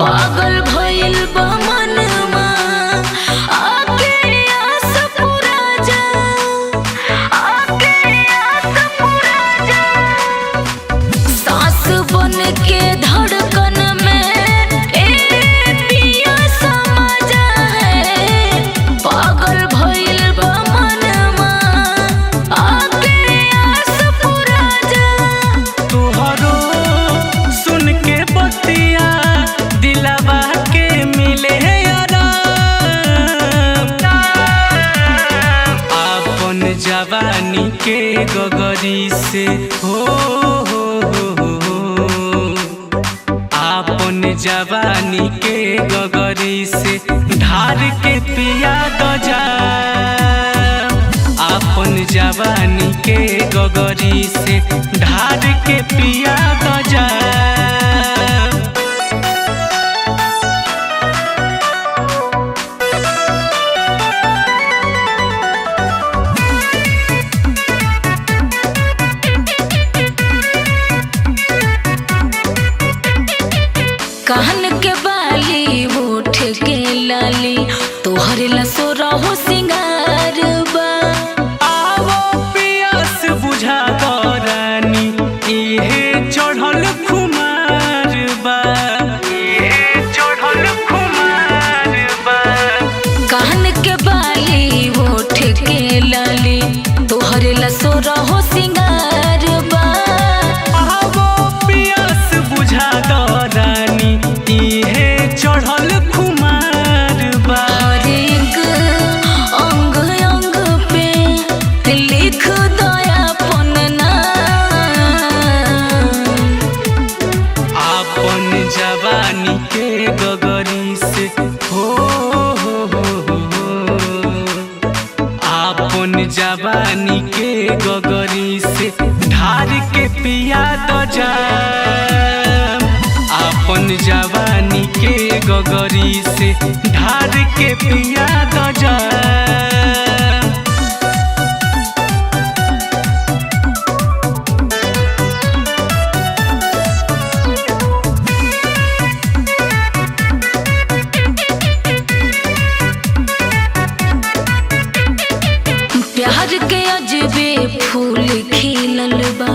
पागल भइल बा मनवा आके आस पूरा जा, आके आस पूरा जा। सांस बन के धड़कन में ए पिया समा जा है। पागल भइल बा मनवा आके आस पूरा जा। तुहरो सुन के बतिया दिलवा के मिले आपन जवानी के गगरी से हो आपन जवानी के गगरी से ढार के पिया द जा। आपन जवानी के गगरी से ढार के पिया द जा। कान के बाली होठ के लाली तोहरे लसो रहो सिंगार बा। आवो पियास बुझा रानी इहे चढ़ल खुमार बा, इहे चढ़ल खुमार बा। कान के बाली होठ के लाली तोहरे लसो रहो सिंगार बा। आवो पियास बुझा रानी इहे चढ़ल खुमार बा। हर एक अंग अंग पे लिख दया अपन नाम। आपन जवानी के गगरी से हो आपन जवानी के गगरी से ढार के पिया द जा। आपन जवानी के गगरी से ढार के पिया द जा। प्यार के अजबे फूल खिलल बा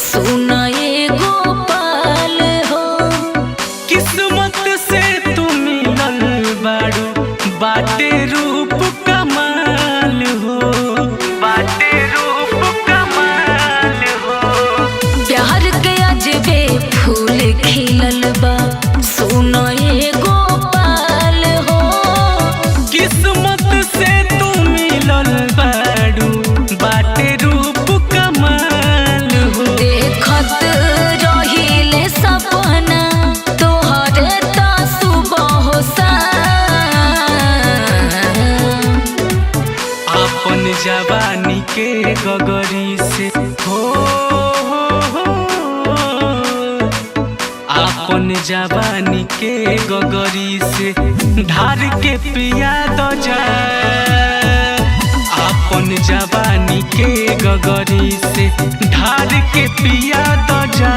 सोना एगो पाल हो। किस्मत से तू मिलल बाड़ू बाटे रूप कमाल हो, बाटे रूप कमाल हो। प्यार के अजबे फूल खिलल बा सोना एगो पाल हो। किस्मत से तू मिलल बाड़ू बाटे रूप कमाल हो। देखत रहिले सपना तोहरे ता सुबह शाम। आपन जवानी के गगरी से हो आपन जवानी के गगरी से ढार के पिया द जा। आपन जवानी के गगरी से ढार के पिया द जा।